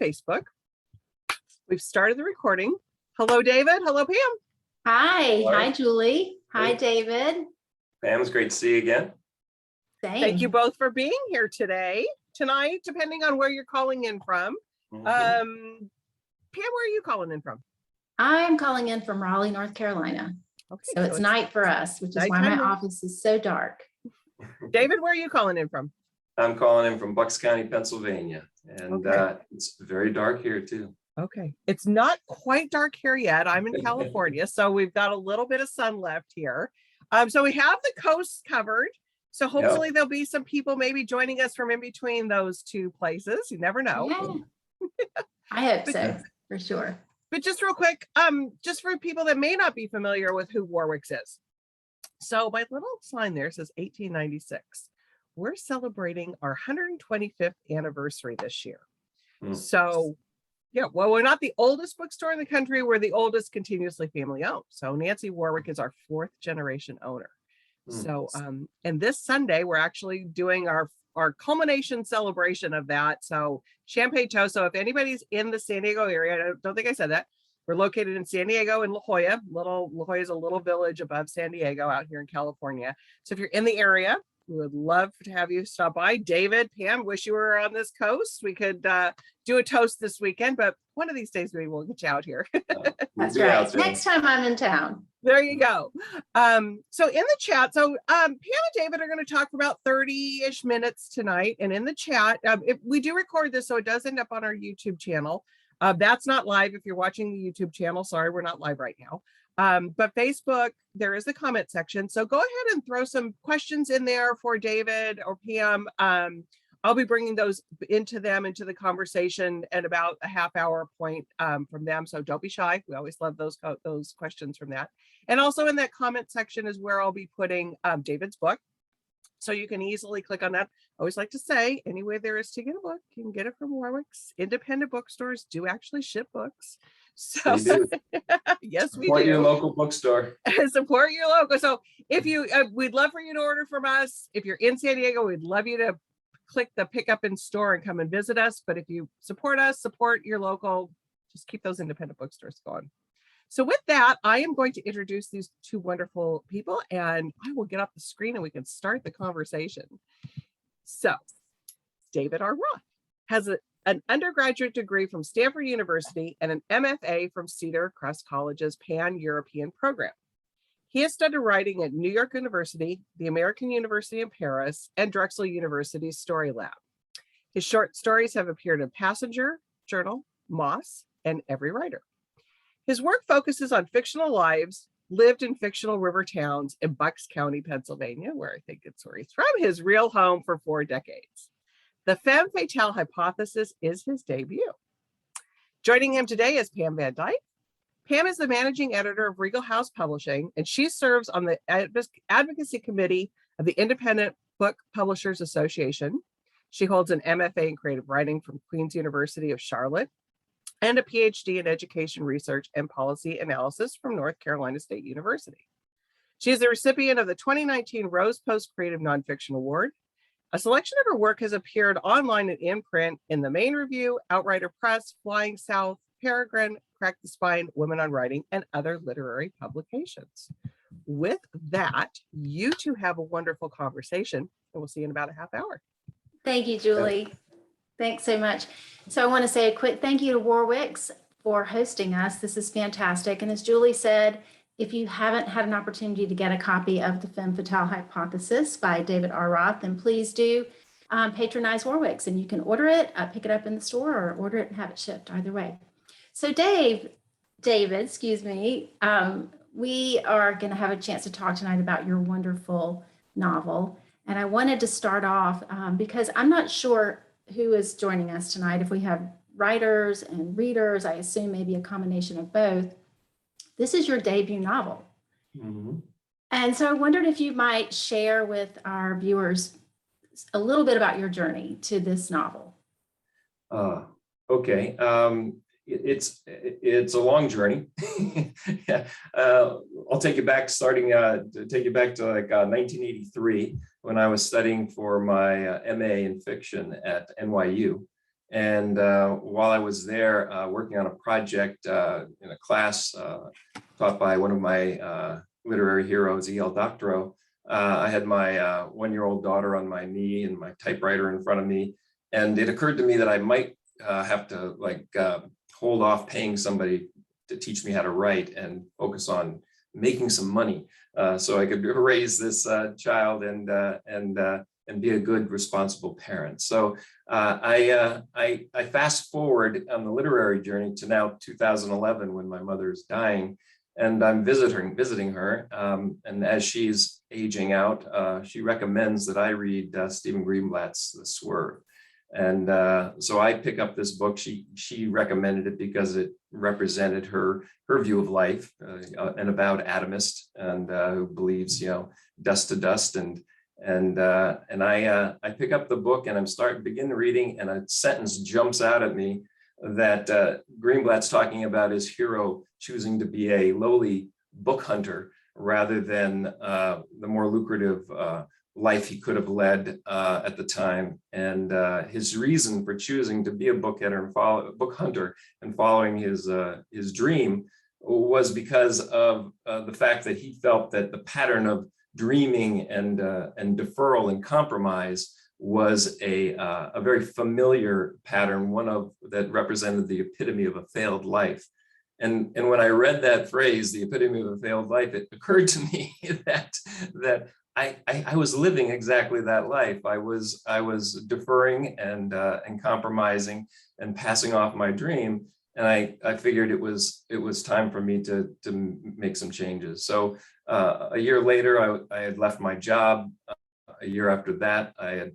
Facebook. We've started the recording. Hello, David. Hello, Pam. Hi. Hi, Julie. Hi, David. Pam, it's great to see you again. Same. Thank you both for being here tonight, depending on where you're calling in from. Pam, where are you calling in from? I'm calling in from Raleigh, North Carolina. Okay, so it's night for us, which is why my office is so dark. David, where are you calling in from? I'm calling in from Bucks County, Pennsylvania, and it's very dark here too. Okay, it's not quite dark here yet. I'm in California, so we've got a little bit of sun left here. So we have the coast covered. So hopefully there'll be some people maybe joining us from in between those two places. You never know. Yeah. I hope so, for sure. But just real quick, just for people that may not be familiar with who Warwick's is. So my little sign there says 1896. We're celebrating our 125th anniversary this year. So yeah, well, we're not the oldest bookstore in the country. We're the oldest continuously family owned. So Nancy Warwick is our 4th generation owner. So, and this Sunday, we're actually doing our culmination celebration of that. So champagne toast. So if anybody's in the San Diego area, I don't think I said that. We're located in San Diego and La Jolla. La Jolla is a little village above San Diego out here in California. So if you're in the area, we would love to have you stop by. David, Pam, wish you were on this coast. We could do a toast this weekend, but one of these days maybe we'll get you out here. That's right. Next time I'm in town. There you go. So in the chat, so Pam and David are going to talk for about 30-ish minutes tonight. And in the chat, we do record this, so it does end up on our YouTube channel. That's not live if you're watching the YouTube channel. Sorry, we're not live right now. But Facebook, there is the comment section. So go ahead and throw some questions in there for David or Pam. I'll be bringing those into the conversation at about a half hour point from them. So don't be shy. We always love those questions from that. And also in that comment section is where I'll be putting David's book. So you can easily click on that. I always like to say, any way there is to get a book, you can get it from Warwick's. Independent bookstores do actually ship books. So yes, we do. Support your local bookstore. Support your local. So if you, we'd love for you to order from us. If you're in San Diego, we'd love you to click the pick up in store and come and visit us. But if you support us, support your local, just keep those independent bookstores going. So with that, I am going to introduce these two wonderful people, and I will get off the screen and we can start the conversation. So David R. Roth has an undergraduate degree from Stanford University and an MFA from Cedar Crest College's Pan-European program. He has studied writing at New York University, the American University in Paris, and Drexel University's Story Lab. His short stories have appeared in Passenger, Journal, Moss, and Every Writer. His work focuses on fictional lives lived in fictional river towns in Bucks County, Pennsylvania, where I think it's where he's from, his real home for 4 decades. The Femme Fatale hypothesis is his debut. Joining him today is Pam Van Dyke. Pam is the managing editor of Regal House Publishing, and she serves on the advocacy committee of the Independent Book Publishers Association. She holds an MFA in creative writing from Queen's University of Charlotte and a PhD in education research and policy analysis from North Carolina State University. She is the recipient of the 2019 Rose Post Creative Nonfiction Award. A selection of her work has appeared online and in print in the Main Review, Outrider Press, Flying South, Peregrine, Crack the Spine, Women on Writing, and other literary publications. With that, you two have a wonderful conversation, and we'll see you in about a half hour. Thank you, Julie. Thanks so much. So I want to say a quick thank you to Warwick's for hosting us. This is fantastic. And as Julie said, if you haven't had an opportunity to get a copy of the Femme Fatale Hypothesis by David R. Roth, then please do patronize Warwick's, and you can order it, pick it up in the store, or order it and have it shipped, either way. So David, excuse me, we are going to have a chance to talk tonight about your wonderful novel. And I wanted to start off because I'm not sure who is joining us tonight. If we have writers and readers, I assume maybe a combination of both. This is your debut novel. And so I wondered if you might share with our viewers a little bit about your journey to this novel. Okay. It's a long journey. I'll take you back, take you back to like 1983 when I was studying for my MA in fiction at NYU. And while I was there working on a project in a class taught by one of my literary heroes, E.L. Doctorow, I had my one-year-old daughter on my knee and my typewriter in front of me. And it occurred to me that I might have to hold off paying somebody to teach me how to write and focus on making some money so I could raise this child and be a good, responsible parent. So I fast forward on the literary journey to now 2011 when my mother is dying, and I'm visiting her. And as she's aging out, she recommends that I read Stephen Greenblatt's The Swerve. And so I pick up this book. She recommended it because it represented her view of life, an avowed atomist, and who believes, dust to dust. And I pick up the book and begin reading, and a sentence jumps out at me that Greenblatt's talking about his hero choosing to be a lowly book hunter rather than the more lucrative life he could have led at the time. And his reason for choosing to be a book hunter and following his dream was because of the fact that he felt that the pattern of dreaming and deferral and compromise was a very familiar pattern, that represented the epitome of a failed life. And when I read that phrase, the epitome of a failed life, it occurred to me that I was living exactly that life. I was deferring and compromising and passing off my dream. And I figured it was time for me to make some changes. So a year later, I had left my job. A year after that, I had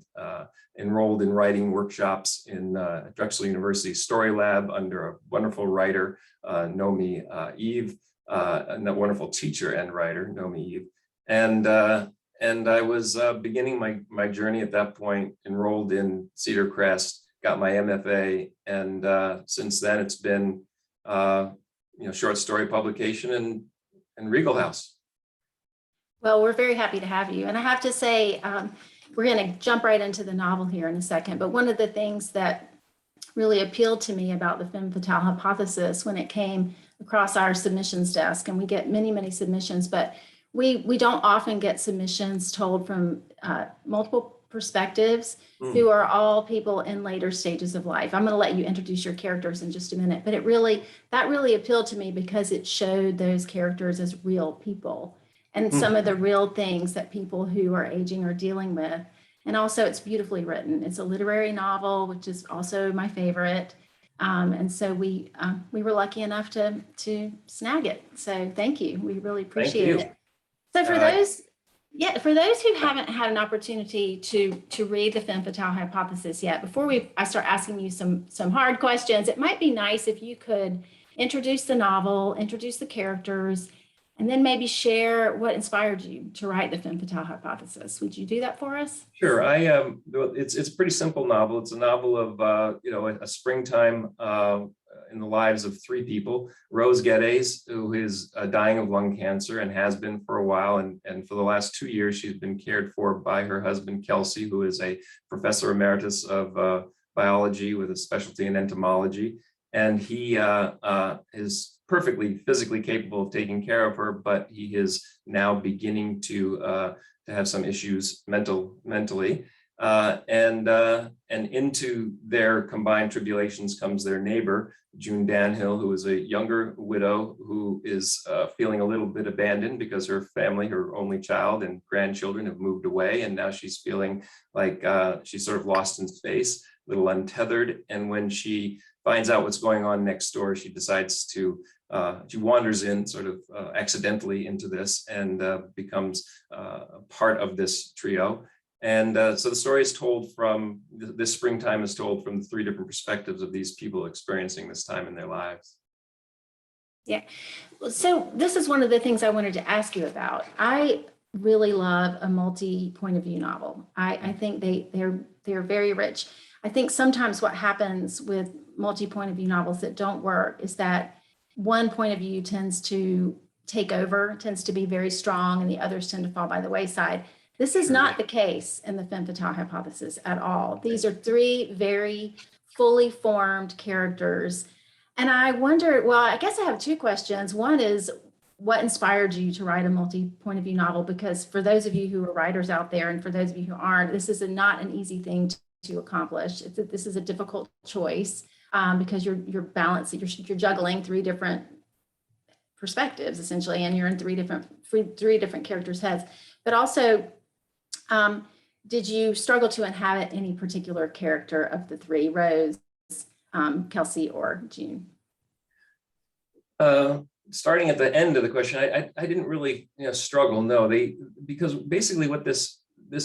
enrolled in writing workshops in Drexel University Story Lab under a wonderful writer, Nomi Eve, and a wonderful teacher and writer, Nomi Eve. And I was beginning my journey at that point, enrolled in Cedar Crest, got my MFA, and since then it's been short story publication and Regal House. Well, we're very happy to have you. And I have to say, we're going to jump right into the novel here in a second. But one of the things that really appealed to me about the Femme Fatale hypothesis when it came across our submissions desk, and we get many, many submissions, but we don't often get submissions told from multiple perspectives who are all people in later stages of life. I'm going to let you introduce your characters in just a minute, but that really appealed to me because it showed those characters as real people and some of the real things that people who are aging are dealing with. And also it's beautifully written. It's a literary novel, which is also my favorite. And so we were lucky enough to snag it. So thank you. We really appreciate it. So for those who haven't had an opportunity to read the Femme Fatale hypothesis yet, before I start asking you some hard questions, it might be nice if you could introduce the novel, introduce the characters, and then maybe share what inspired you to write the Femme Fatale hypothesis. Would you do that for us? Sure. It's a pretty simple novel. It's a novel of a springtime in the lives of three people. Rose Geddes, who is dying of lung cancer and has been for a while, and for the last 2 years she's been cared for by her husband Kelsey, who is a professor emeritus of biology with a specialty in entomology, and he is perfectly physically capable of taking care of her, but he is now beginning to have some issues mentally. And into their combined tribulations comes their neighbor, June Danhill, who is a younger widow who is feeling a little bit abandoned because her family, her only child and grandchildren have moved away. And now she's feeling like she's sort of lost in space, a little untethered. And when she finds out what's going on next door, she decides she wanders in sort of accidentally into this and becomes part of this trio. And so the story is told from, this springtime is told from the three different perspectives of these people experiencing this time in their lives. Yeah. So this is one of the things I wanted to ask you about. I really love a multi-point of view novel. I think they're very rich. I think sometimes what happens with multi-point of view novels that don't work is that one point of view tends to take over, tends to be very strong, and the others tend to fall by the wayside. This is not the case in the Femme Fatale hypothesis at all. These are three very fully formed characters. And I wonder, well, I guess I have two questions. One is, what inspired you to write a multi-point of view novel? Because for those of you who are writers out there, and for those of you who aren't, this is not an easy thing to accomplish. This is a difficult choice because you're balancing, you're juggling three different perspectives essentially, and you're in three different characters' heads. But also, did you struggle to inhabit any particular character of the three, Rose, Kelsey, or June? Starting at the end of the question, I didn't really struggle. No, because basically what this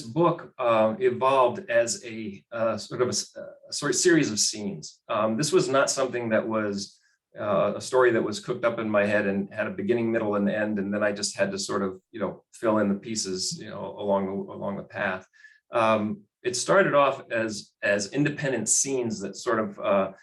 book evolved as a sort of a series of scenes. This was not something that was a story that was cooked up in my head and had a beginning, middle, and end, and then I just had to sort of fill in the pieces along the path. It started off as independent scenes that sort of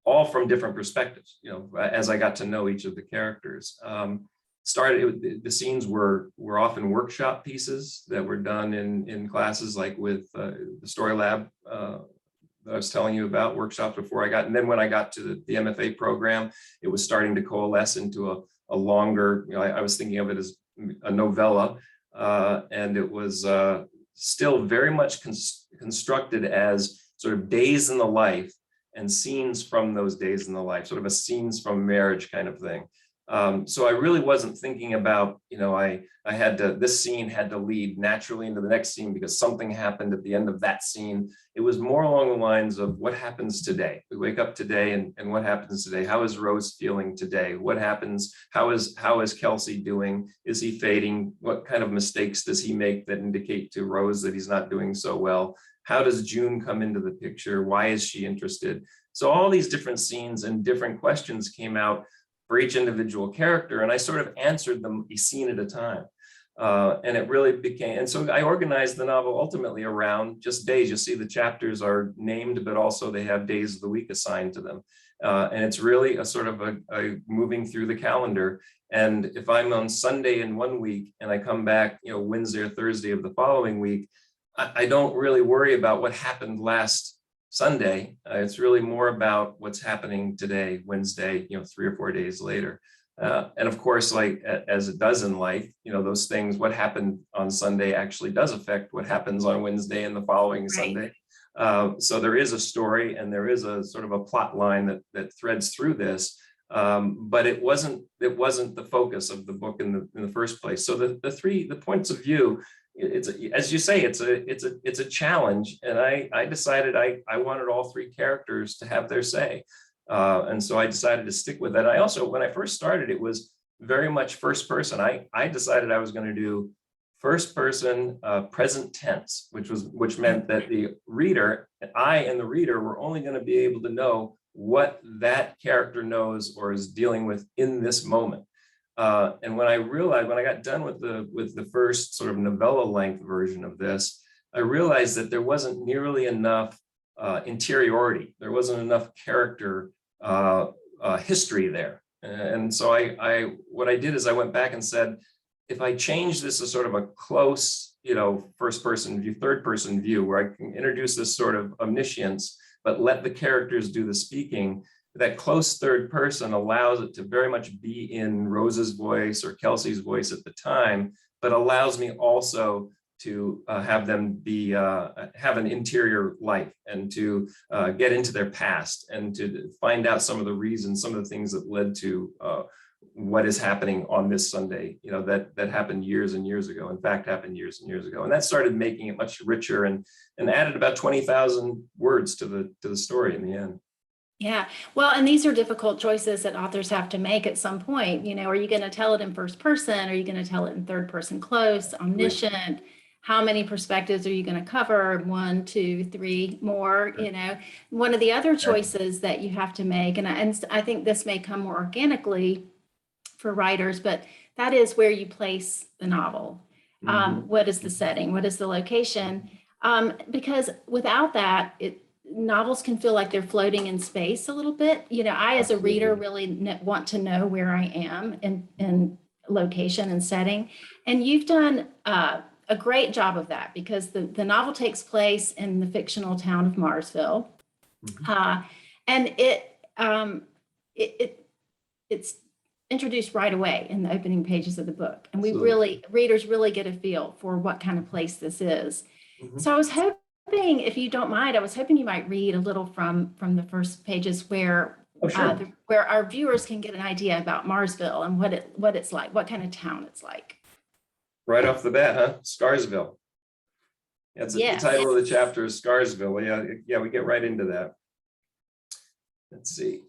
all from different perspectives, as I got to know each of the characters. The scenes were often workshop pieces that were done in classes, like with the Story Lab that I was telling you about, workshops before and then when I got to the MFA program, it was starting to coalesce into a longer, I was thinking of it as a novella, and it was still very much constructed as sort of days in the life and scenes from those days in the life, sort of a scenes from marriage kind of thing. So I really wasn't thinking about, this scene had to lead naturally into the next scene because something happened at the end of that scene. It was more along the lines of what happens today. We wake up today and what happens today? How is Rose feeling today? What happens? How is Kelsey doing? Is he fading? What kind of mistakes does he make that indicate to Rose that he's not doing so well? How does June come into the picture? Why is she interested? So all these different scenes and different questions came out for each individual character, and I sort of answered them a scene at a time. And it really became, and so I organized the novel ultimately around just days. You see the chapters are named, but also they have days of the week assigned to them. And it's really a sort of a moving through the calendar. And if I'm on Sunday in one week and I come back, Wednesday or Thursday of the following week, I don't really worry about what happened last Sunday. It's really more about what's happening today, Wednesday, 3 or 4 days later. And of course, like as it does in life, those things, what happened on Sunday actually does affect what happens on Wednesday and the following Sunday. So there is a story and there is a sort of a plot line that threads through this. But it wasn't the focus of the book in the first place. So the points of view, it's as you say, it's a challenge, and I decided I wanted all three characters to have their say, and so I decided to stick with that. I also, when I first started, it was very much first person. I decided I was going to do first person present tense, which meant that the reader, I and the reader, were only going to be able to know what that character knows or is dealing with in this moment. And when I got done with the first sort of novella length version of this, I realized that there wasn't nearly enough interiority. There wasn't enough character history there. And so what I did is I went back and said, if I change this as sort of a close, first person view, third person view, where I can introduce this sort of omniscience, but let the characters do the speaking, that close third person allows it to very much be in Rose's voice or Kelsey's voice at the time, but allows me also to have them have an interior life and to get into their past and to find out some of the reasons, some of the things that led to what is happening on this Sunday, that happened years and years ago. In fact, happened years and years ago. And that started making it much richer and added about 20,000 words to the story in the end. Yeah, well, and these are difficult choices that authors have to make at some point. Are you going to tell it in first person? Are you going to tell it in third person close, omniscient? How many perspectives are you going to cover? 1, 2, 3 more, One of the other choices that you have to make, and I think this may come more organically for writers, but that is where you place the novel. What is the setting? What is the location? Because without that, novels can feel like they're floating in space a little bit. I, as a reader, really want to know where I am in location and setting. And you've done a great job of that, because the novel takes place in the fictional town of Marsville. And it's introduced right away in the opening pages of the book. And readers really get a feel for what kind of place this is. Mhm. So I was hoping, if you don't mind, I was hoping you might read a little from the first pages where Oh, sure. where our viewers can get an idea about Marsville and what it's like, what kind of town it's like. Right off the bat, huh? Scarsville. That's Yes. the title of the chapter is Scarsville. Yeah, we get right into that. Let's see.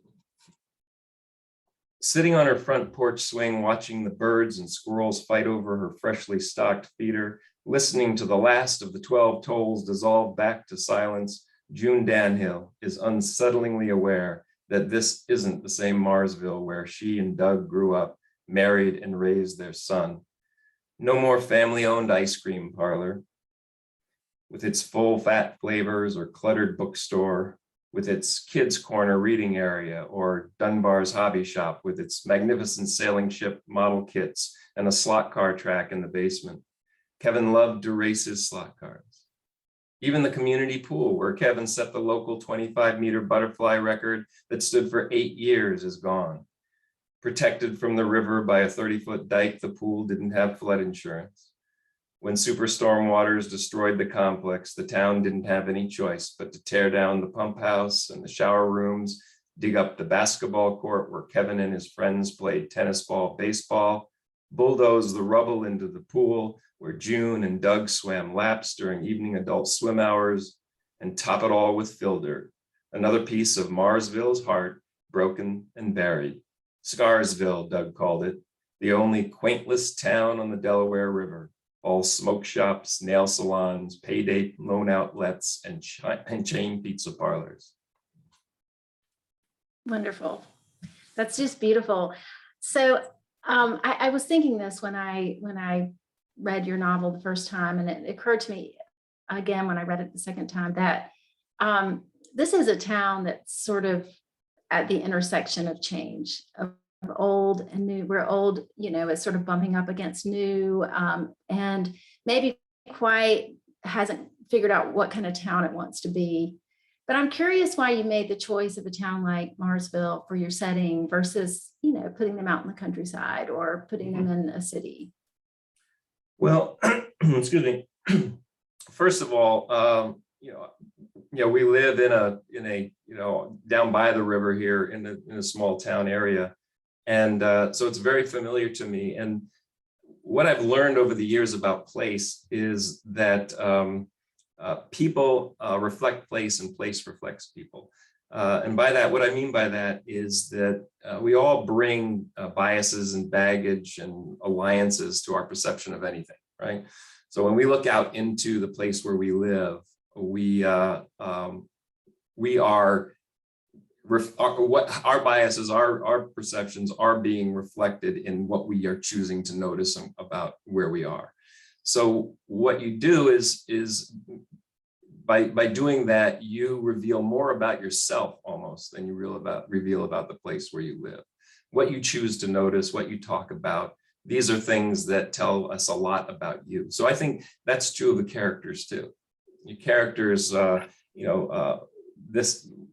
Sitting on her front porch swing, watching the birds and squirrels fight over her freshly stocked feeder, listening to the last of the 12 tolls dissolve back to silence, June Danhill is unsettlingly aware that this isn't the same Marsville where she and Doug grew up, married, and raised their son. No more family-owned ice cream parlor with its full fat flavors, or cluttered bookstore with its kids' corner reading area, or Dunbar's hobby shop with its magnificent sailing ship model kits and a slot car track in the basement. Kevin loved to race his slot cars. Even the community pool, where Kevin set the local 25-meter butterfly record that stood for 8 years, is gone. Protected from the river by a 30-foot dike, the pool didn't have flood insurance. When superstorm waters destroyed the complex, the town didn't have any choice but to tear down the pump house and the shower rooms, dig up the basketball court where Kevin and his friends played tennis ball, baseball, bulldoze the rubble into the pool where June and Doug swam laps during evening adult swim hours, and top it all with fill dirt, another piece of Marsville's heart, broken and buried. Scarsville, Doug called it, the only quaintless town on the Delaware River. All smoke shops, nail salons, payday loan outlets, and chain pizza parlors. Wonderful. That's just beautiful. So I was thinking this when I read your novel the first time, and it occurred to me again when I read it the second time that this is a town that's sort of at the intersection of change, of old and new. Where old, is sort of bumping up against new, and maybe quite hasn't figured out what kind of town it wants to be. But I'm curious why you made the choice of a town like Marsville for your setting versus, putting them out in the countryside or putting them in a city. Well, excuse me. First of all, we live in a down by the river here in a small town area. And so it's very familiar to me. And what I've learned over the years about place is that people reflect place and place reflects people. And by that, what I mean by that is that we all bring biases and baggage and alliances to our perception of anything, right? So when we look out into the place where we live, we are what our biases, our perceptions are being reflected in what we are choosing to notice about where we are. So what you do is by doing that, you reveal more about yourself almost than you reveal about the place where you live. What you choose to notice, what you talk about, these are things that tell us a lot about you. So I think that's true of the characters too. Your characters,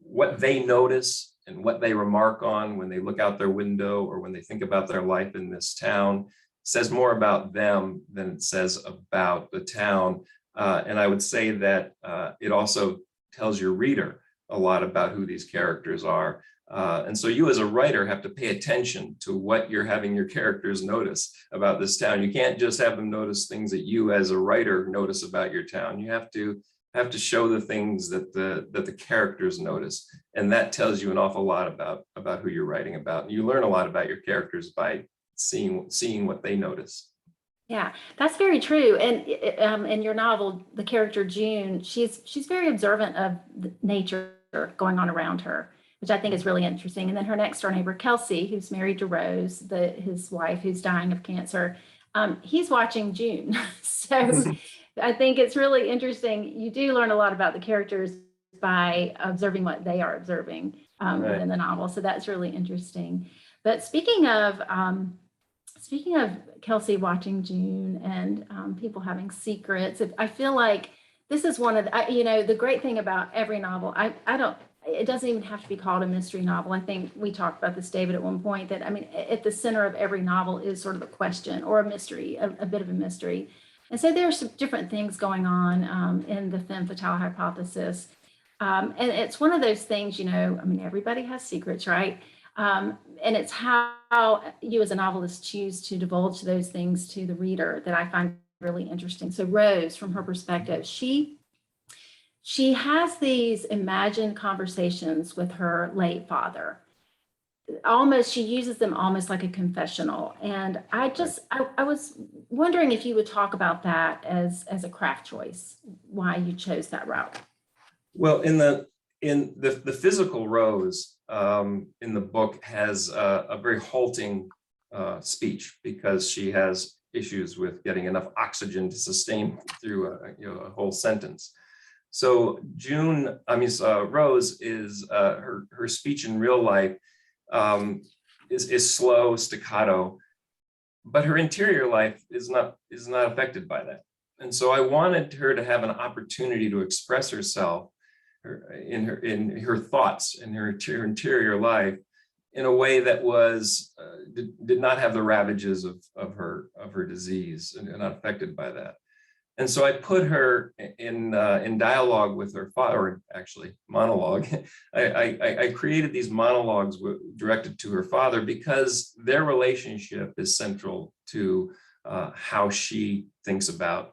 what they notice and what they remark on when they look out their window or when they think about their life in this town says more about them than it says about the town. And I would say that it also tells your reader a lot about who these characters are. And so you as a writer have to pay attention to what you're having your characters notice about this town. You can't just have them notice things that you as a writer notice about your town. You have to show the things that the characters notice. And that tells you an awful lot about who you're writing about. And you learn a lot about your characters by seeing what they notice. Yeah, that's very true. And in your novel, the character June, she's very observant of the nature going on around her, which I think is really interesting. And then her next door neighbor, Kelsey, who's married to Rose, his wife, who's dying of cancer, he's watching June. So I think it's really interesting. You do learn a lot about the characters by observing what they are observing in the novel. So that's really interesting. But speaking of Kelsey watching June and people having secrets, I feel like this is one of the, the great thing about every novel. I it doesn't even have to be called a mystery novel. I think we talked about this, David, at one point, that, I mean, at the center of every novel is sort of a question or a mystery, a bit of a mystery. And so there are some different things going on in the Femme Fatale hypothesis. And it's one of those things, you know, I mean, everybody has secrets, right? And it's how you as a novelist choose to divulge those things to the reader that I find really interesting. So Rose, from her perspective, she has these imagined conversations with her late father. Almost, she uses them almost like a confessional. And I was wondering if you would talk about that as a craft choice, why you chose that route. Well, in the physical Rose in the book has a very halting speech because she has issues with getting enough oxygen to sustain through a whole sentence. So Rose is her speech in real life is slow, staccato, but her interior life is not affected by that. And so I wanted her to have an opportunity to express herself in her thoughts and her interior life in a way that was did not have the ravages of her disease and not affected by that. And so I put her in dialogue with her father, or actually monologue. I created these monologues directed to her father because their relationship is central to how she thinks about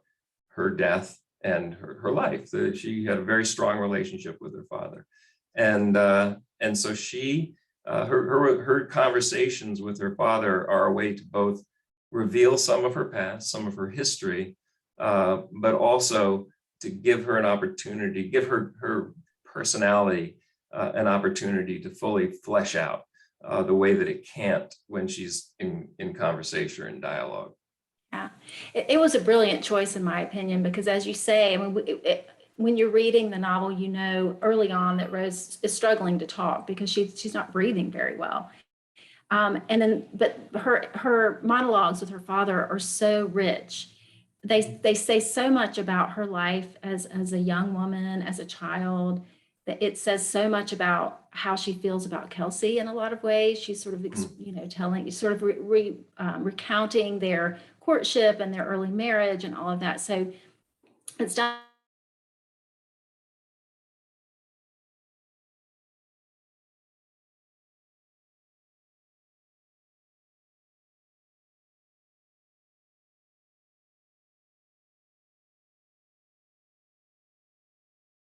her death and her life. She had a very strong relationship with her father, and so she her conversations with her father are a way to both reveal some of her past, some of her history, but also to give her an opportunity, give her personality an opportunity to fully flesh out the way that it can't when she's in conversation or in dialogue. Yeah, it was a brilliant choice, in my opinion, because as you say, I mean, when you're reading the novel, you know early on that Rose is struggling to talk because she's not breathing very well. But her monologues with her father are so rich. They say so much about her life as a young woman, as a child, that it says so much about how she feels about Kelsey in a lot of ways. She's sort of, recounting their courtship and their early marriage and all of that. So it's done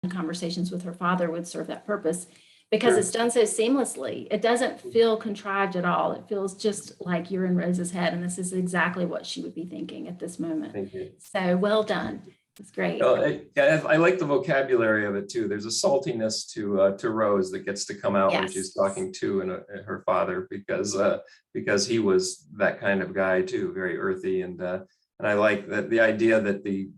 conversations with her father would serve that purpose because Sure. it's done so seamlessly. It doesn't feel contrived at all. It feels just like you're in Rose's head, and this is exactly what she would be thinking at this moment. Thank you. So well done. It's great. I like the vocabulary of it too. There's a saltiness to Rose that gets to come out when Yes. she's talking to her father because he was that kind of guy too, very earthy, and I like that the idea that the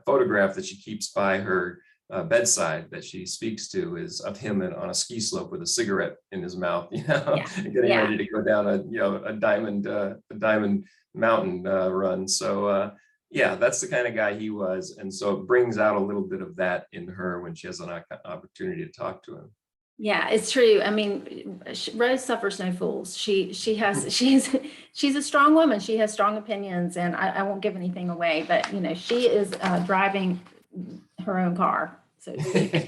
photograph that she keeps by her bedside that she speaks to is of him on a ski slope with a cigarette in his mouth, getting ready to go down a diamond mountain run. So yeah, that's the kind of guy he was, and so it brings out a little bit of that in her when she has an opportunity to talk to him. Yeah, it's true. I mean, Rose suffers no fools. She's a strong woman. She has strong opinions, and I won't give anything away, but she is driving her own car, so to speak.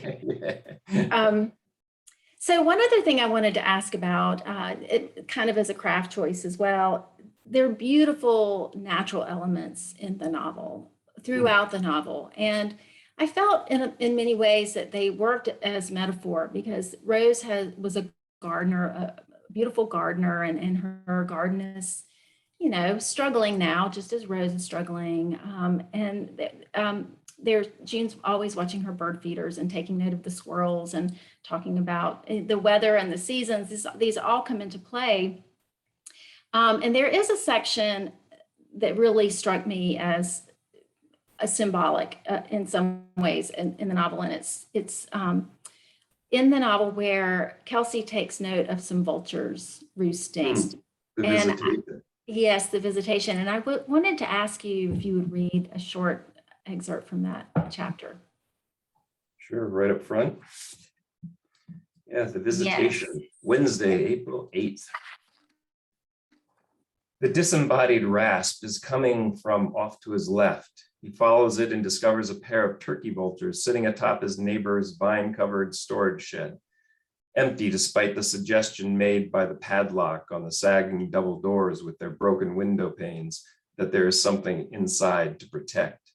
So one other thing I wanted to ask about, it kind of as a craft choice as well, there are beautiful natural elements in the novel, throughout the novel. And I felt in many ways that they worked as metaphor because Rose was a gardener, a beautiful gardener, and her garden is, struggling now, just as Rose is struggling. June's always watching her bird feeders and taking note of the squirrels and talking about the weather and the seasons. These all come into play. And there is a section that really struck me as a symbolic in some ways in the novel. And it's in the novel where Kelsey takes note of some vultures roosting. The visitation. Yes, the visitation. And I wanted to ask you if you would read a short excerpt from that chapter. Sure, right up front. Yeah, the visitation, Wednesday, April 8th. The disembodied rasp is coming from off to his left. He follows it and discovers a pair of turkey vultures sitting atop his neighbor's vine-covered storage shed, empty despite the suggestion made by the padlock on the sagging double doors with their broken window panes that there is something inside to protect.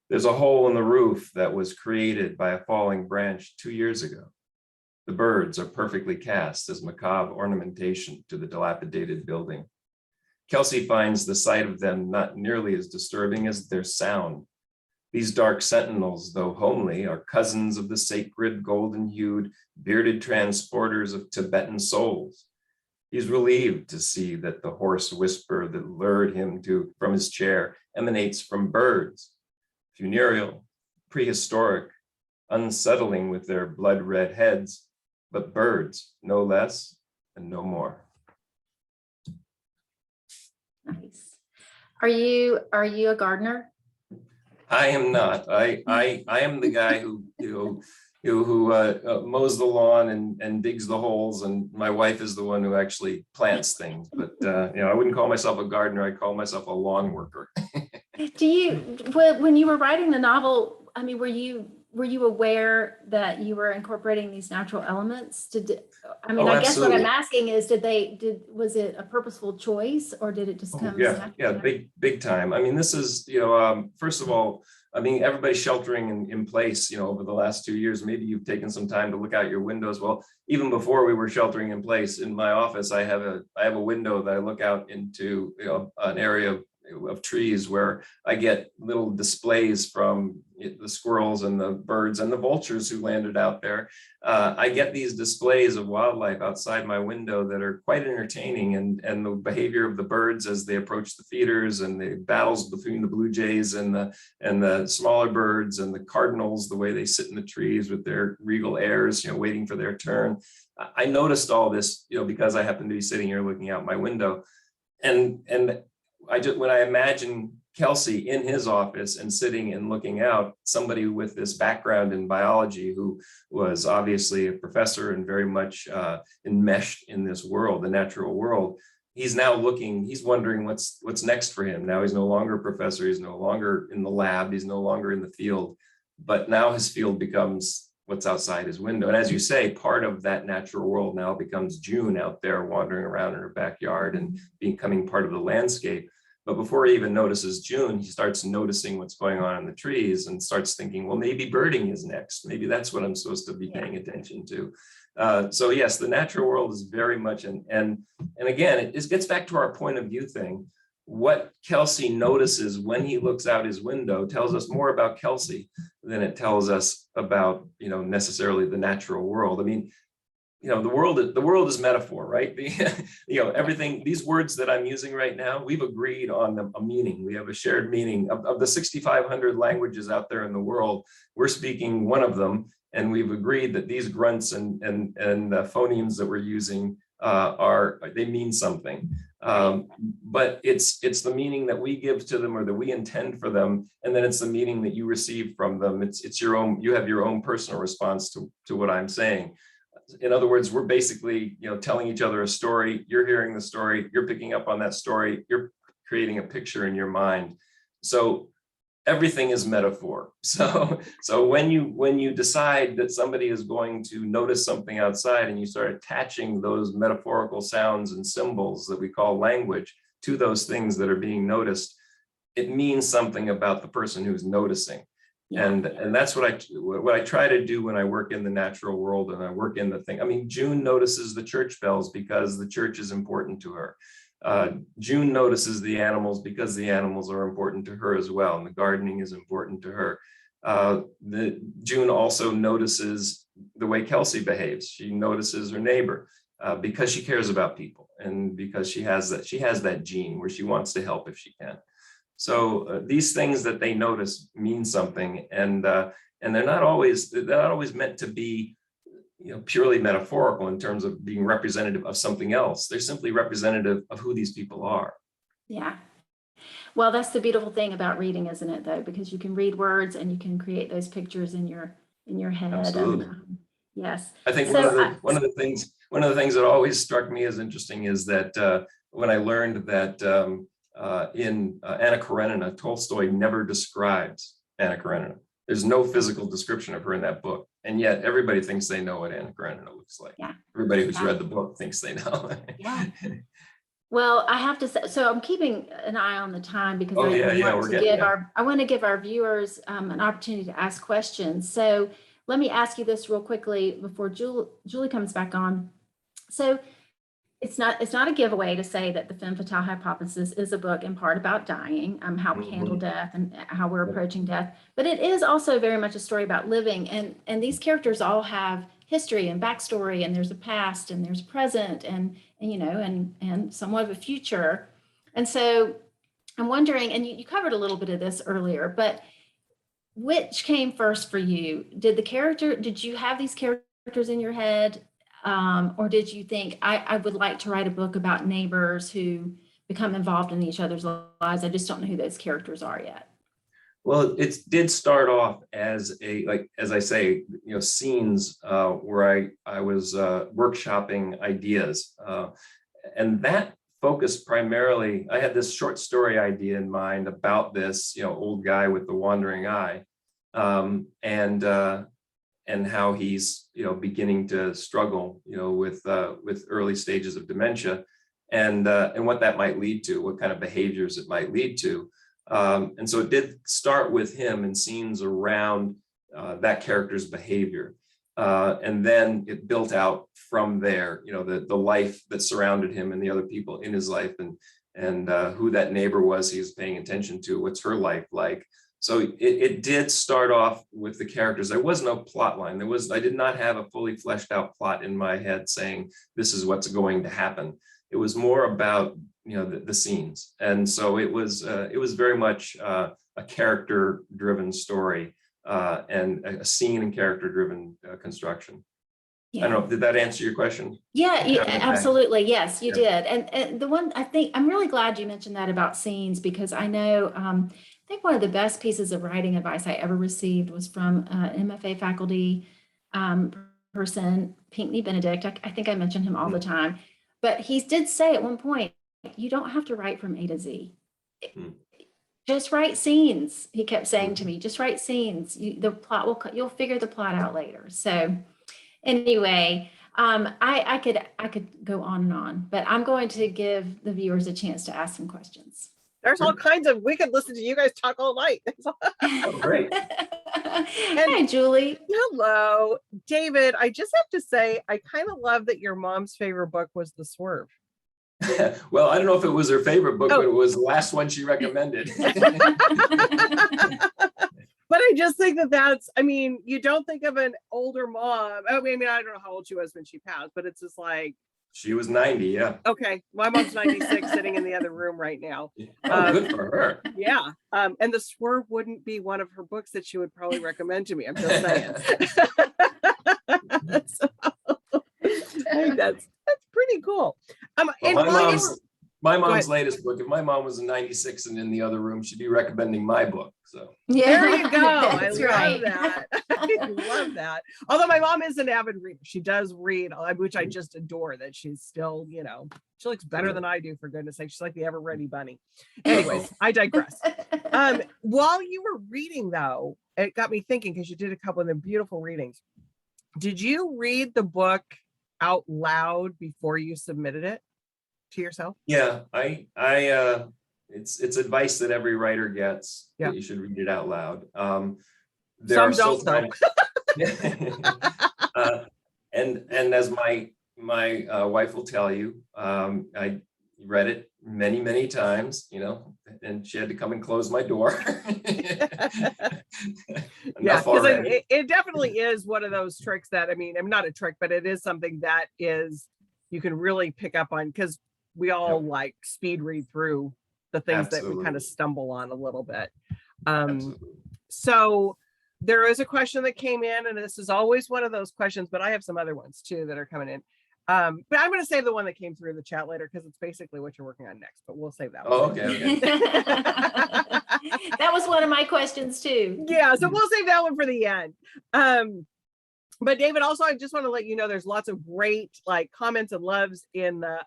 There's a hole in the roof that was created by a falling branch 2 years ago. The birds are perfectly cast as macabre ornamentation to the dilapidated building. Kelsey finds the sight of them not nearly as disturbing as their sound. These dark sentinels, though homely, are cousins of the sacred golden-hued, bearded transporters of Tibetan souls. He's relieved to see that the hoarse whisper that lured him from his chair emanates from birds, funereal, prehistoric, unsettling with their blood-red heads, but birds, no less and no more. Nice. Are you a gardener? I am not. I am the guy who mows the lawn and digs the holes, and my wife is the one who actually plants things. But I wouldn't call myself a gardener. I call myself a lawn worker. When you were writing the novel, I mean, were you aware that you were incorporating these natural elements? I guess what I'm asking is, was it a purposeful choice, or did it just come? Yeah, big time. I mean, this is, first of all, I mean, everybody's sheltering in place, over the last 2 years. Maybe you've taken some time to look out your windows. Well, even before we were sheltering in place, in my office, I have a window that I look out into, an area of trees where I get little displays from the squirrels and the birds and the vultures who landed out there. I get these displays of wildlife outside my window that are quite entertaining, and the behavior of the birds as they approach the feeders, and the battles between the blue jays and the smaller birds, and the cardinals, the way they sit in the trees with their regal airs, waiting for their turn. I noticed all this, because I happen to be sitting here looking out my window, and when I imagine Kelsey in his office and sitting and looking out, somebody with this background in biology who was obviously a professor and very much enmeshed in this world, the natural world, he's wondering what's next for him. Now he's no longer a professor, he's no longer in the lab, he's no longer in the field, but now his field becomes what's outside his window. And as you say, part of that natural world now becomes June out there wandering around in her backyard and becoming part of the landscape. But before he even notices June, he starts noticing what's going on in the trees and starts thinking, well, maybe birding is next. Maybe that's what I'm supposed to be paying attention to. So yes, the natural world is very much, and again, it gets back to our point of view thing. What Kelsey notices when he looks out his window tells us more about Kelsey than it tells us about, necessarily the natural world. I mean, the world is metaphor, right? Everything, these words that I'm using right now, we've agreed on a meaning. We have a shared meaning of the 6,500 languages out there in the world. We're speaking one of them, and we've agreed that these grunts and phonemes that we're using they mean something. But it's the meaning that we give to them or that we intend for them, and then it's the meaning that you receive from them. It's your own. You have your own personal response to what I'm saying. In other words, we're basically, telling each other a story. You're hearing the story. You're picking up on that story. You're creating a picture in your mind. So everything is metaphor. So when you decide that somebody is going to notice something outside, and you start attaching those metaphorical sounds and symbols that we call language to those things that are being noticed, it means something about the person who's noticing. Yeah. And that's what I try to do when I work in the natural world and I work in the thing. I mean, June notices the church bells because the church is important to her. June notices the animals because the animals are important to her as well, and the gardening is important to her. June also notices the way Kelsey behaves. She notices her neighbor because she cares about people, and because she has that gene where she wants to help if she can. So these things that they notice mean something, and they're not always meant to be, purely metaphorical in terms of being representative of something else. They're simply representative of who these people are. Yeah. Well, that's the beautiful thing about reading, isn't it, though? Because you can read words and you can create those pictures in your head. Absolutely. Yes. I think one of the things that always struck me as interesting is that when I learned that in Anna Karenina, Tolstoy never describes Anna Karenina. There's no physical description of her in that book, and yet everybody thinks they know what Anna Karenina looks like. Yeah. Everybody who's read the book thinks they know. Yeah. Well, I have to say, so I'm keeping an eye on the time because Oh, I want to give our viewers an opportunity to ask questions. So let me ask you this real quickly before Julie comes back on. So it's not a giveaway to say that the Femme Fatale hypothesis is a book in part about dying, how we handle death and how we're approaching death. But it is also very much a story about living, and these characters all have history and backstory, and there's a past and there's a present and somewhat of a future. And so I'm wondering, and you covered a little bit of this earlier, but which came first for you? Did you have these characters in your head? Or did you think, I would like to write a book about neighbors who become involved in each other's lives? I just don't know who those characters are yet. Well, it did start off as as I say, scenes where I was workshopping ideas. And that focused primarily, I had this short story idea in mind about this, old guy with the wandering eye. And how he's beginning to struggle with early stages of dementia, and what that might lead to, what kind of behaviors it might lead to, and so it did start with him and scenes around that character's behavior, and then it built out from there. The life that surrounded him and the other people in his life, and who that neighbor was he was paying attention to. What's her life like? So it did start off with the characters. There was no plot line. I did not have a fully fleshed out plot in my head saying this is what's going to happen. It was more about the scenes, and so it was very much a character driven story and a scene and character driven construction. Yeah. I don't know. Did that answer your question? Yeah, absolutely. Yes, you did. And the one, I think, I'm really glad you mentioned that about scenes, because I know, I think one of the best pieces of writing advice I ever received was from an MFA faculty person, Pinckney Benedict. I think I mention him all the time, but he did say at one point, you don't have to write from A to Z. Just write scenes. He kept saying to me, just write scenes. You'll figure the plot out later. So anyway, I could go on and on, but I'm going to give the viewers a chance to ask some questions. There's all kinds of, we could listen to you guys talk all night. Oh, great. Hi, Julie. Hello, David. I just have to say, I kind of love that your mom's favorite book was The Swerve. Well, I don't know if it was her favorite book, but it was the last one she recommended. But I just think that's, you don't think of an older mom. I don't know how old she was when she passed, but it's just like. She was 90, yeah. Okay, my mom's 96, sitting in the other room right now. Oh, good for her. Yeah, and The Swerve wouldn't be one of her books that she would probably recommend to me. I'm just saying. So, I think that's pretty cool. My mom's latest book, if my mom was in 96 and in the other room, she'd be recommending my book. So there you go. That's I love that. I love that. Although my mom is an avid reader. She does read, which I just adore that she's still, she looks better than I do, for goodness sake. She's like the ever-ready bunny. Anyways, I digress. While you were reading, though, it got me thinking, because you did a couple of the beautiful readings. Did you read the book out loud before you submitted it to yourself? Yeah, it's advice that every writer gets, that you should read it out loud. Some don't, though. And as my wife will tell you, I read it many times, and she had to come and close my door. Yeah, because it definitely is one of those tricks that, not a trick, but it is something that is, you can really pick up on, because we all like speed read through the things that we kind of stumble on a little bit. So there is a question that came in, and this is always one of those questions, but I have some other ones too that are coming in. But I'm going to save the one that came through the chat later, because it's basically what you're working on next, but we'll save that one. Oh, okay. That was one of my questions too. Yeah, so we'll save that one for the end. But David, also, I just want to let you know there's lots of great like comments and loves in the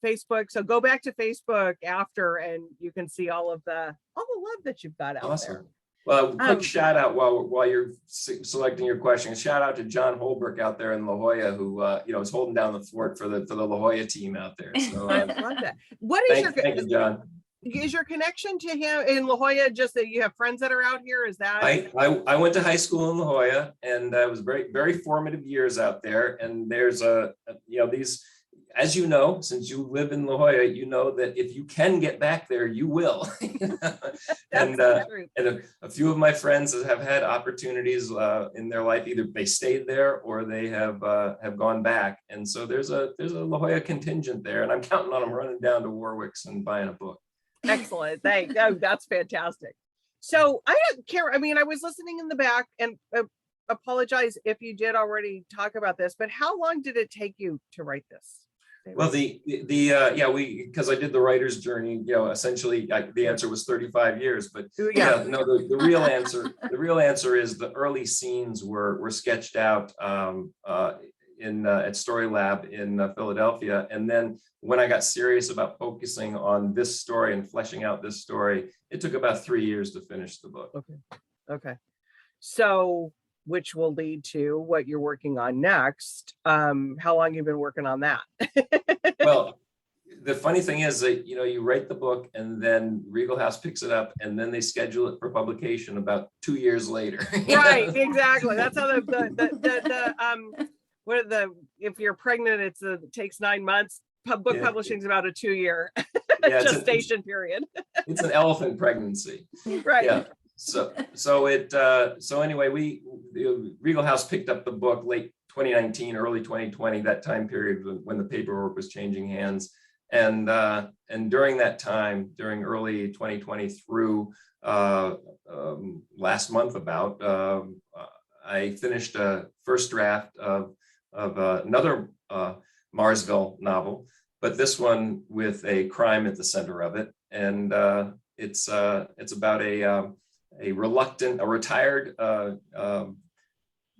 Facebook. So go back to Facebook after and you can see all the love that you've got out Awesome. there. Well, quick shout out while you're selecting your question. A shout out to John Holbrook out there in La Jolla, who is holding down the fort for the La Jolla team out there. So I love that. What is thank you, John. Is your connection to him in La Jolla just that you have friends that are out here? Is that I went to high school in La Jolla, and it was very, very formative years out there. And there's these, as you know, since you live in La Jolla, you know that if you can get back there, you will. And a few of my friends have had opportunities in their life. Either they stayed there or they have gone back. And so there's a La Jolla contingent there, and I'm counting on them running down to Warwick's and buying a book. Excellent. Thanks. Oh, that's fantastic. So I don't care. I mean, I was listening in the back and apologize if you did already talk about this, but how long did it take you to write this? Well, because I did the writer's journey, essentially the answer was 35 years, but the real answer is the early scenes were sketched out at Story Lab in Philadelphia. And then when I got serious about focusing on this story and fleshing out this story, it took about 3 years to finish the book. Okay. So, which will lead to what you're working on next. How long you've been working on that? Well, the funny thing is that, you write the book and then Regal House picks it up and then they schedule it for publication about 2 years later. Right, exactly. That's how if you're pregnant, it takes 9 months. Book publishing is about a 2-year gestation period. It's an elephant pregnancy. Right. Yeah. So anyway, Regal House picked up the book late 2019, early 2020, that time period when the paperwork was changing hands. And during that time, during early 2020 through last month I finished a first draft of another Marsville novel, but this one with a crime at the center of it. And it's about a retired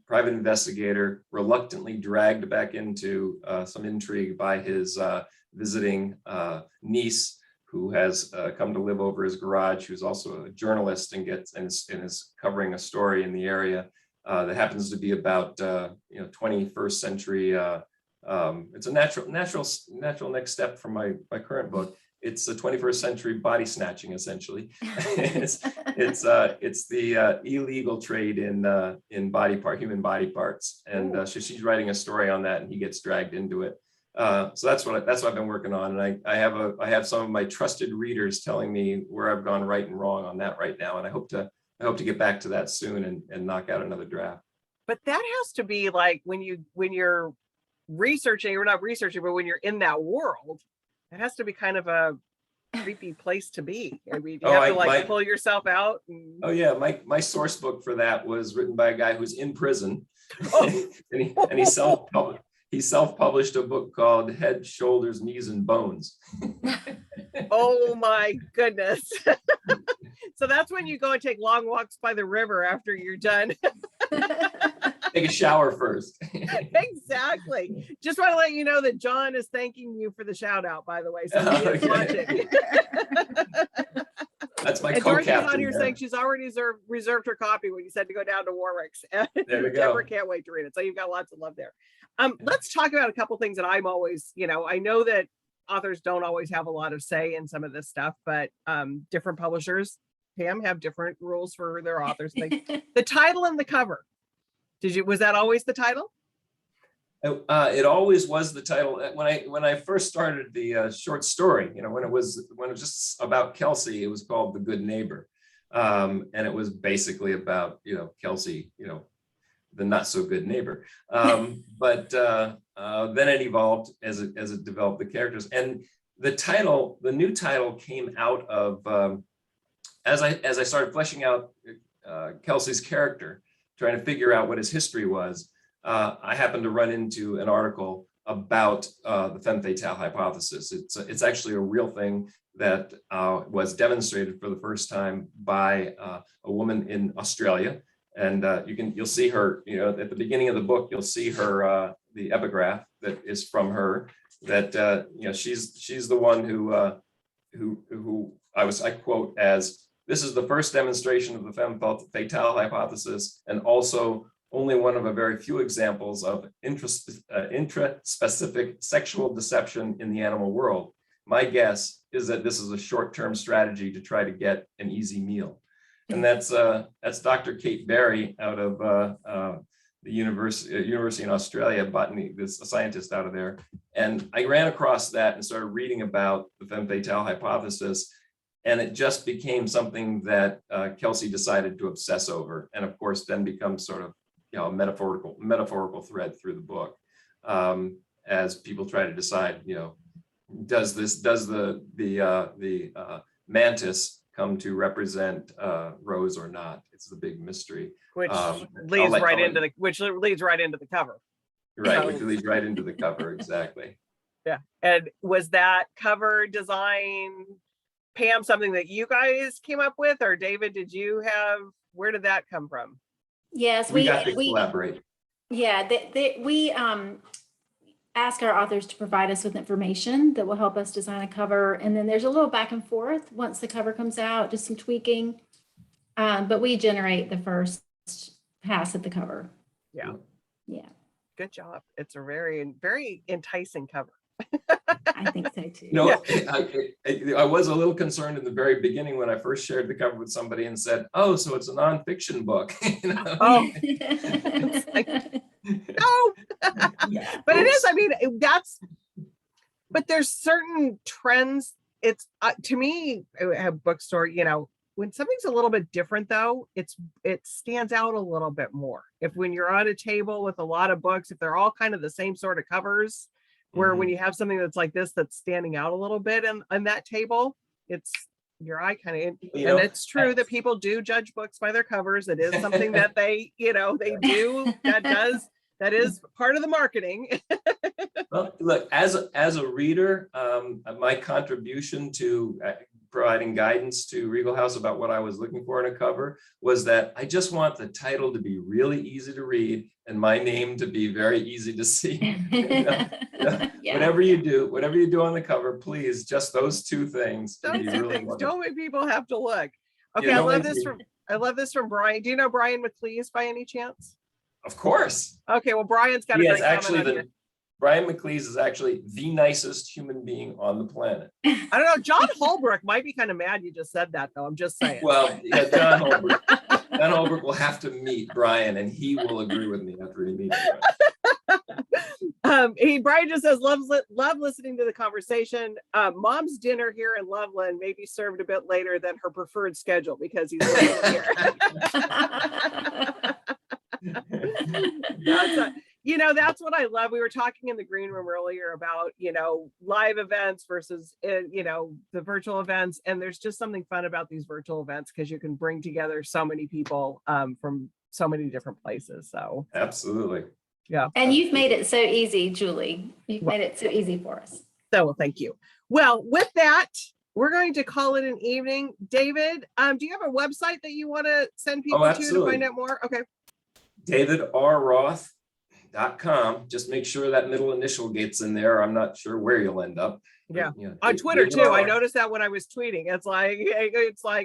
private investigator reluctantly dragged back into some intrigue by his visiting niece, who has come to live over his garage, who's also a journalist and is covering a story in the area that happens to be about 21st century. It's a natural next step from my current book. It's the 21st century body snatching, essentially. It's the illegal trade in human body parts, and she's writing a story on that, and he gets dragged into it. So that's what I've been working on, and I have some of my trusted readers telling me where I've gone right and wrong on that right now, and I hope to get back to that soon and knock out another draft. But that has to be like when you're researching, or not researching, but when you're in that world, it has to be kind of a creepy place to be. I mean, you have to pull yourself out. Oh yeah, my source book for that was written by a guy who's in prison, and he self-published a book called Head, Shoulders, Knees, and Bones. Oh my goodness. So that's when you go and take long walks by the river after you're done. Take a shower first. Exactly. Just want to let you know that John is thanking you for the shout out, by the way. So he is watching. That's my co-captain. Dorothy's on here saying she's already reserved her copy when you said to go down to Warwick's. There we go. Deborah can't wait to read it. So you've got lots of love there. Let's talk about a couple things that I'm always, I know that authors don't always have a lot of say in some of this stuff, but different publishers, Pam, have different rules for their authors. The title and the cover. Was that always the title? It always was the title. When I first started the short story, when it was just about Kelsey, it was called The Good Neighbor, and it was basically about Kelsey, the not so good neighbor. But then it evolved as it developed the characters, and the new title came out of as I started fleshing out Kelsey's character, trying to figure out what his history was. I happened to run into an article about the Femme Fatale hypothesis. It's actually a real thing that was demonstrated for the first time by a woman in Australia, And you'll see her, at the beginning of the book, you'll see her, the epigraph that is from her, that, she's the one who I quote as, "This is the first demonstration of the Femme Fatale hypothesis, and also only one of a very few examples of intraspecific sexual deception in the animal world. My guess is that this is a short-term strategy to try to get an easy meal." And that's Dr. Kate Berry out of the university in Australia, botany, a scientist out of there. And I ran across that and started reading about the Femme Fatale hypothesis. And it just became something that Kelsey decided to obsess over. And of course, then becomes sort of, a metaphorical thread through the book, as people try to decide, does the mantis come to represent Rose or not? It's the big mystery. Which leads right into the cover. Right, which leads right into the cover, exactly. Yeah. And was that cover design, Pam, something that you guys came up with, or David, where did that come from? Yes, we got to collaborate. Yeah, we ask our authors to provide us with information that will help us design a cover. And then there's a little back and forth once the cover comes out, just some tweaking. But we generate the first pass at the cover. Yeah. Yeah. Good job. It's a very, very enticing cover. I think so too. I was a little concerned in the very beginning when I first shared the cover with somebody and said, "Oh, so it's a nonfiction book." Oh. No. But it is, but there's certain trends. It's to me, a bookstore, when something's a little bit different though, it stands out a little bit more. When you're on a table with a lot of books, if they're all kind of the same sort of covers, where when you have something that's like this, that's standing out a little bit on that table, it's your eye kind of, and it's true that people do judge books by their covers. It is something that they do, that is part of the marketing. Well, look, as a reader, my contribution to providing guidance to Regal House about what I was looking for in a cover was that I just want the title to be really easy to read and my name to be very easy to see. Whatever you do on the cover, please, just those two things. Don't make people have to look. Okay, I love this from Brian. Do you know Brian McLeese by any chance? Of course. Okay, well, Brian's got a great comment on here. Brian McLeese is actually the nicest human being on the planet. I don't know. John Holbrook might be kind of mad you just said that, though. I'm just saying. Well, yeah, John Holbrook will have to meet Brian, and he will agree with me after he meets Brian. Brian just says, love listening to the conversation. Mom's dinner here in Loveland may be served a bit later than her preferred schedule because he's here. That's what I love. We were talking in the green room earlier about, live events versus, the virtual events. And there's just something fun about these virtual events because you can bring together so many people from so many different places. So absolutely. Yeah. And you've made it so easy, Julie. You've made it so easy for us. So, well, thank you. Well, with that, we're going to call it an evening. David, do you have a website that you want to send people to find out more? Okay. DavidRroth.com. Just make sure that middle initial gets in there. I'm not sure where you'll end up. Yeah. On Twitter too. I noticed that when I was tweeting. It's like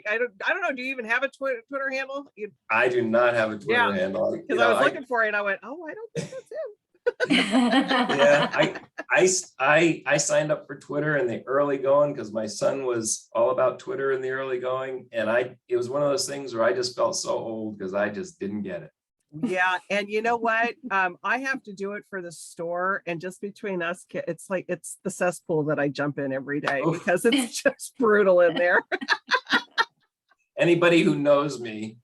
I don't know. Do you even have a Twitter handle? I do not have a Twitter handle. Because I was looking for it and I went, oh, I don't think that's him. Yeah, I signed up for Twitter in the early going because my son was all about Twitter in the early going, and it was one of those things where I just felt so old because I just didn't get it. Yeah, and you know what? I have to do it for the store, and just between us, it's the cesspool that I jump in every day because it's just brutal in there. Anybody who knows me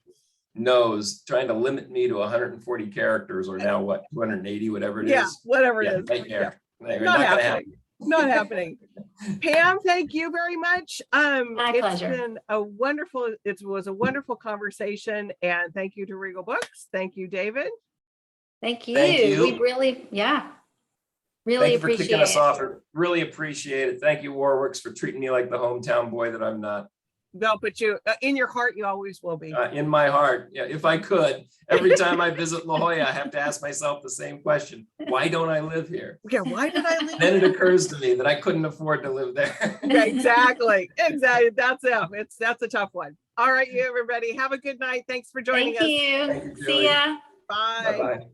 knows trying to limit me to 140 characters or now 280, whatever it is. Yeah, whatever it is. Nightmare. Yeah. Not happening. Not happening. Pam, thank you very much. My pleasure. Been it was a wonderful conversation, and thank you to Regal Books. Thank you, David. Thank you. Thank you. We really Thank appreciate you for kicking us off. Really appreciate it. Thank you, Warwicks, for treating me like the hometown boy that I'm not. They'll put you in your heart. You always will be. In my heart, yeah, if I could, every time I visit La Jolla, I have to ask myself the same question. Why don't I live here? Yeah. Why did I leave? Then it occurs to me that I couldn't afford to live there. Yeah, exactly. Exactly. That's it. That's a tough one. All right, you everybody. Have a good night. Thanks for joining Thank us. you. Thank you, Julie. See ya. Bye. Bye-bye.